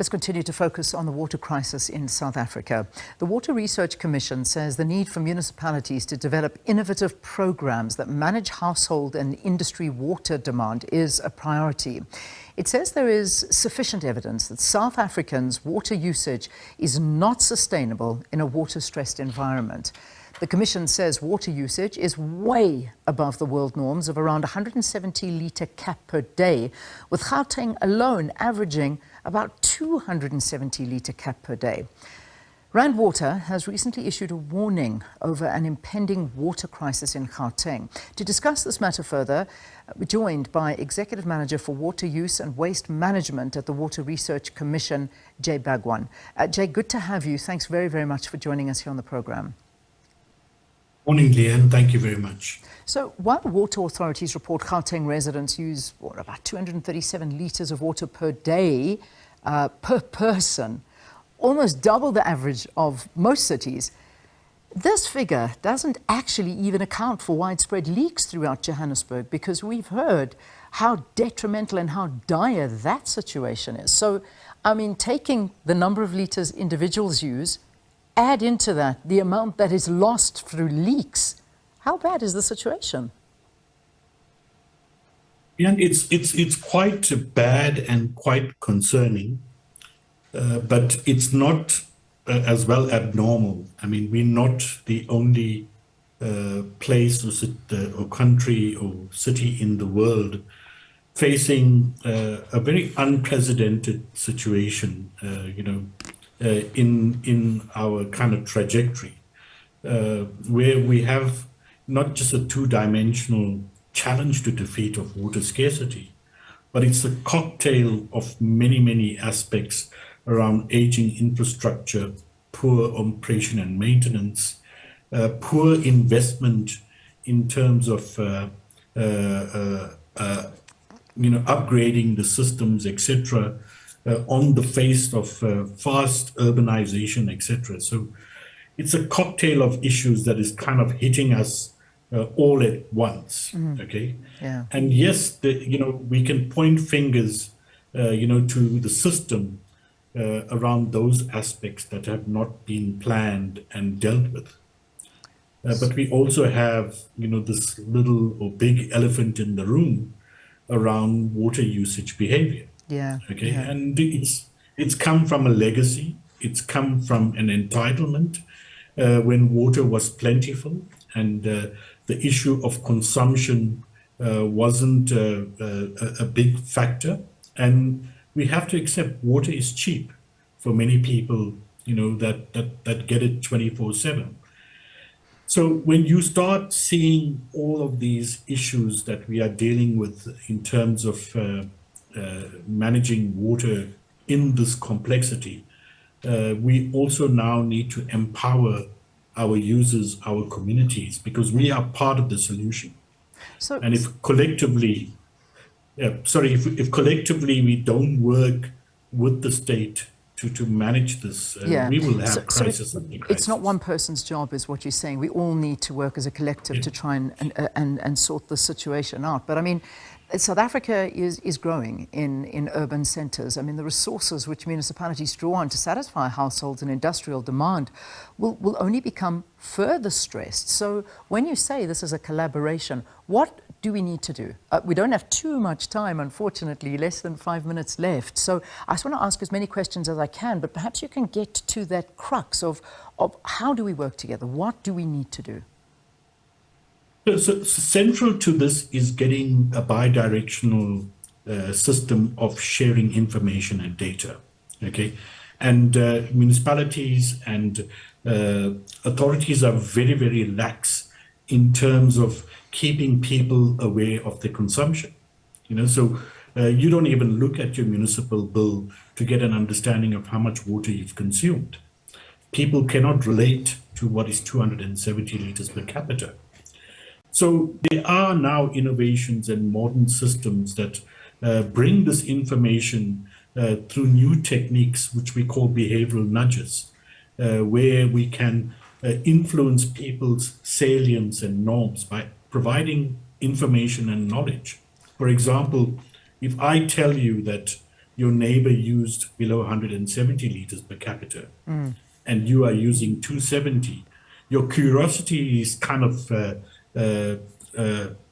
Let's continue to focus on the water crisis in South Africa. The Water Research Commission says the need for municipalities to develop innovative programs that manage household and industry water demand is a priority. It says there is sufficient evidence that South Africans' water usage is not sustainable in a water-stressed environment. The Commission says water usage is way above the world norms of around 170 litre cap per day, with Gauteng alone averaging about 270 litre cap per day. Rand Water has recently issued a warning over an impending water crisis in Gauteng. To discuss this matter further, we're joined by Executive Manager for Water Use and Waste Management at the Water Research Commission, Jay Bagwan. Jay, good to have you. Thanks very, very much for joining us here on the programme. Morning, Leanne. Thank you very much. So while water authorities report Gauteng residents use about 237 litres of water per day per person, almost double the average of most cities, this figure doesn't actually even account for widespread leaks throughout Johannesburg, because we've heard how detrimental and how dire that situation is. So, I mean, taking the number of litres individuals use, add into that the amount that is lost through leaks. How bad is the situation? Yeah, it's quite bad and quite concerning, but it's not as well abnormal. I mean, we're not the only place or country or city in the world facing a very unprecedented situation, in our kind of trajectory, where we have not just a two-dimensional challenge to defeat of water scarcity, but it's a cocktail of many, many aspects around aging infrastructure, poor operation and maintenance, poor investment in terms of upgrading the systems, etc., on the face of fast urbanization, etc. So it's a cocktail of issues that is kind of hitting us all at once, okay? Yeah. And yes, we can point fingers, to the system around those aspects that have not been planned and dealt with. But we also have, this little or big elephant in the room around water usage behavior. Yeah. Okay. Yeah. And it's come from a legacy. It's come from an entitlement when water was plentiful, and the issue of consumption wasn't a big factor. And we have to accept water is cheap for many people, that get it 24/7. So when you start seeing all of these issues that we are dealing with in terms of managing water in this complexity, we also now need to empower our users, our communities, because we are part of the solution. So, and if collectively we don't work with the state to manage this, we will have crisis after crisis. It's not one person's job, is what you're saying. We all need to work as a collective to try and sort the situation out. But I mean, South Africa is growing in urban centres. I mean, the resources which municipalities draw on to satisfy households and industrial demand will only become further stressed. So when you say this is a collaboration, what do we need to do? We don't have too much time, unfortunately, less than 5 minutes left. So I just want to ask as many questions as I can, but perhaps you can get to that crux of how do we work together? What do we need to do? So central to this is getting a bi-directional system of sharing information and data, okay? And municipalities and authorities are very, very lax in terms of keeping people aware of their consumption. So you don't even look at your municipal bill to get an understanding of how much water you've consumed. People cannot relate to what is 270 litres per capita. So there are now innovations and modern systems that bring this information through new techniques, which we call behavioral nudges, where we can influence people's salience and norms by providing information and knowledge. For example, if I tell you that your neighbor used below 170 liters per capita and you are using 270, your curiosity is kind of uh,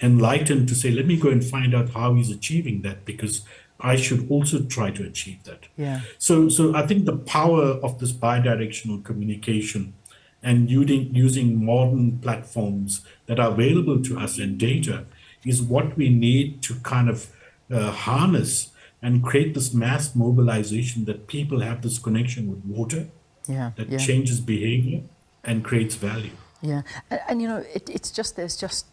enlightened to say, let me go and find out how he's achieving that because I should also try to achieve that. Yeah. So I think the power of this bidirectional communication and using modern platforms that are available to us and data is what we need to kind of harness and create this mass mobilization that people have this connection with water Yeah. that Yeah. changes behavior and creates value. Yeah, and you know, it's just there's just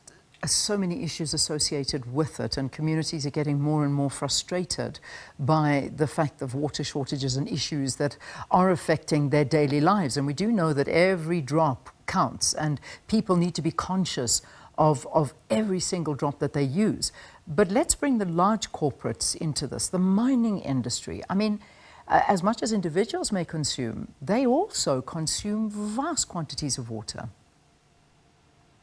so many issues associated with it, and communities are getting more and more frustrated by the fact of water shortages and issues that are affecting their daily lives. And we do know that every drop counts, and people need to be conscious of every single drop that they use. But let's bring the large corporates into this, the mining industry. I mean, as much as individuals may consume, they also consume vast quantities of water.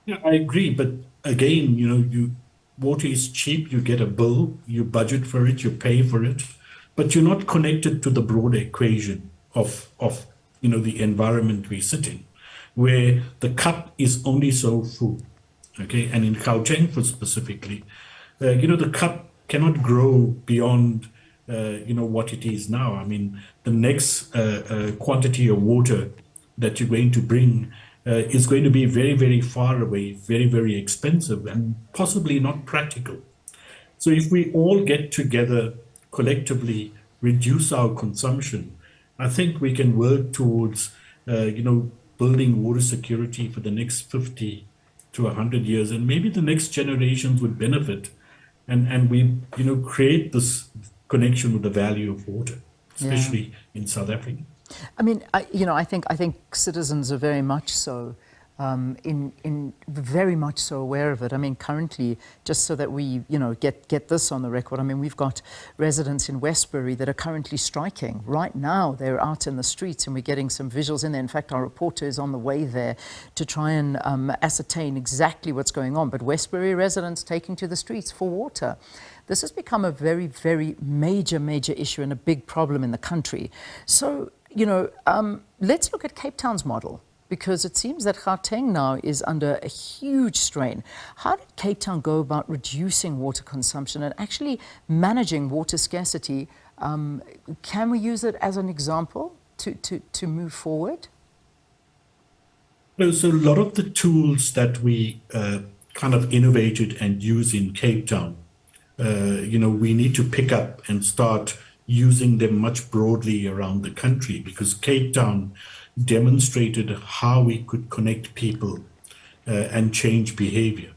Yeah, I agree. But again, water is cheap. You get a bill, you budget for it, you pay for it, but you're not connected to the broader equation of the environment we sit in, where the cup is only so full. Okay, and in Gauteng for specifically, the cup cannot grow beyond what it is now. I mean, the next quantity of water that you're going to bring is going to be very, very far away, very, very expensive, and possibly not practical. So if we all get together collectively, reduce our consumption, I think we can work towards, building water security for the next 50 to 100 years, and maybe the next generations would benefit, and we, create this connection with the value of water, especially in South Africa. I mean, I think citizens are very much so very much so aware of it. I mean, currently, just so that we, get this on the record, I mean, we've got residents in Westbury that are currently striking. Right now, they're out in the streets and we're getting some visuals in there. In fact, our reporter is on the way there to try and ascertain exactly what's going on. But Westbury residents taking to the streets for water. This has become a very, very major issue and a big problem in the country. So, let's look at Cape Town's model, because it seems that Gauteng now is under a huge strain. How did Cape Town go about reducing water consumption and actually managing water scarcity? Can we use it as an example to move forward? So a lot of the tools that we kind of innovated and use in Cape Town, we need to pick up and start using them much broadly around the country, because Cape Town demonstrated how we could connect people and change behavior.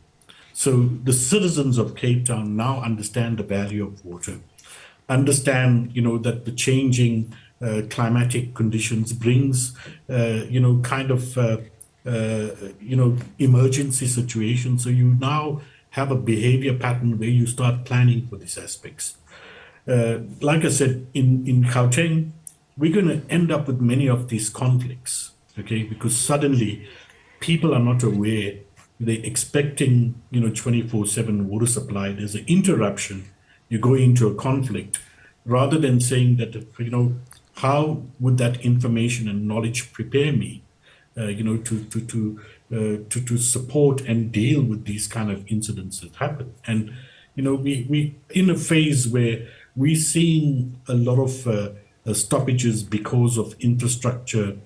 So the citizens of Cape Town now understand the value of water, understand, that the changing climatic conditions brings, emergency situations. So you now have a behavior pattern where you start planning for these aspects. Like I said, in Gauteng, we're going to end up with many of these conflicts, okay? Because suddenly people are not aware, they're expecting, 24/7 water supply. There's an interruption, you go into a conflict, rather than saying that, how would that information and knowledge prepare me, to support and deal with these kind of incidents that happen. And, we in a phase where we're seeing a lot of stoppages because of infrastructure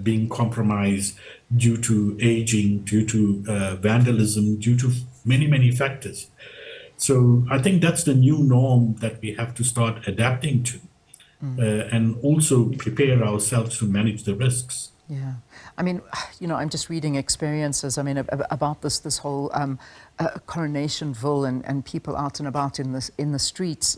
being compromised due to aging, due to vandalism, due to many factors. So I think that's the new norm that we have to start adapting to, and also prepare ourselves to manage the risks. Yeah, I mean, I'm just reading experiences. I mean, about this whole Coronationville and people out and about in the streets.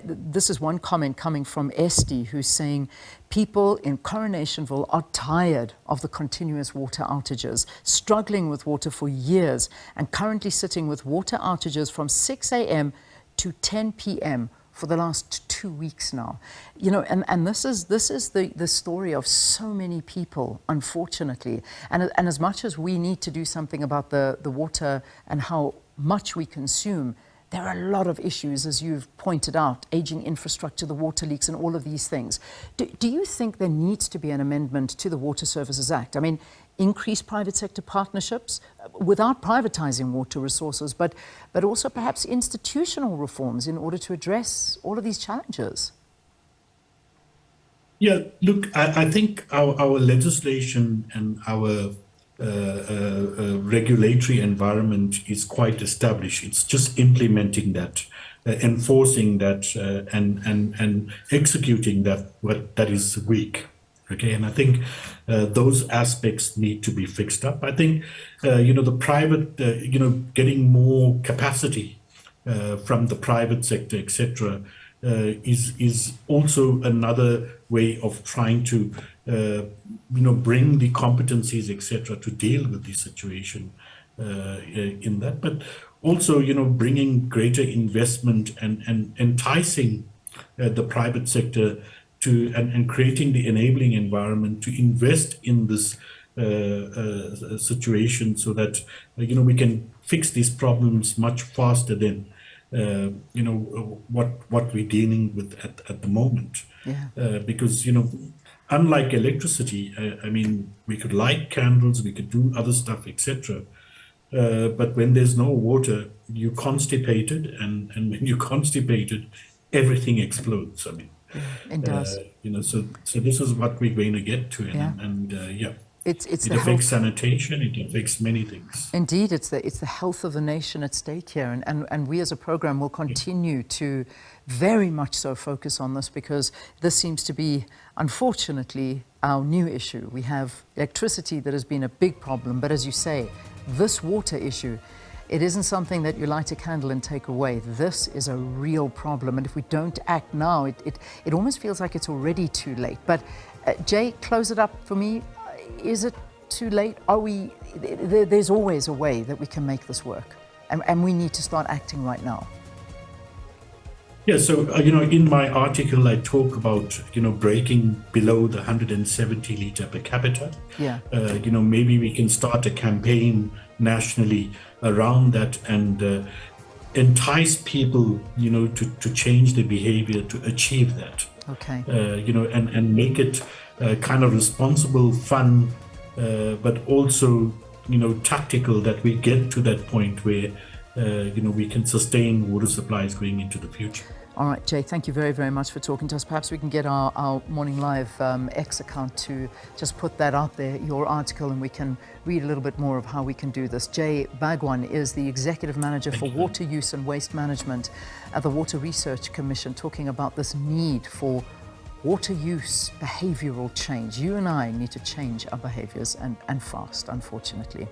This is one comment coming from Esty, who's saying people in Coronationville are tired of the continuous water outages, struggling with water for years, and currently sitting with water outages from 6 a.m. to 10 p.m. for the last 2 weeks now. And this is the story of so many people, unfortunately. And as much as we need to do something about the water and how much we consume, there are a lot of issues, as you've pointed out, aging infrastructure, the water leaks and all of these things. Do you think there needs to be an amendment to the Water Services Act? I mean, increase private sector partnerships without privatizing water resources, but also perhaps institutional reforms in order to address all of these challenges? Yeah, look, I think our legislation and our regulatory environment is quite established. It's just implementing that, enforcing that, and executing that that is weak. Okay, and I think those aspects need to be fixed up. I think the private, getting more capacity from the private sector, etc., is also another way of trying to bring the competencies, etc., to deal with the situation in that, but also bringing greater investment and enticing the private sector to and creating the enabling environment to invest in this situation, so that we can fix these problems much faster than what we're dealing with at the moment. Yeah. Because unlike electricity, I mean, we could light candles, we could do other stuff, etc. But when there's no water, you're constipated, and when you're constipated, everything explodes. I mean, it does. So this is what we're going to get to, and It's it affects sanitation, it affects many things. Indeed, it's the health of the nation at stake here, and we as a program will continue to very much so focus on this, because this seems to be, unfortunately, our new issue. We have electricity that has been a big problem, but as you say, this water issue, it isn't something that you light a candle and take away. This is a real problem, and if we don't act now, it almost feels like it's already too late. But Jay, close it up for me. Is it too late? There's always a way that we can make this work, and we need to start acting right now. Yeah, so in my article I talk about breaking below the 170 liter per capita. Yeah. Maybe we can start a campaign nationally around that, and entice people to change their behavior to achieve that. Okay. And make it kind of responsible, fun, but also tactical, that we get to that point where we can sustain water supplies going into the future. All right, Jay, thank you very, very much for talking to us. Perhaps we can get our Morning Live X account to just put that out there, your article, and we can read a little bit more of how we can do this. Jay Bhagwan is the Executive Manager for Water Use and Waste Management at the Water Research Commission, talking about this need for water use behavioral change. You and I need to change our behaviors, and fast, unfortunately.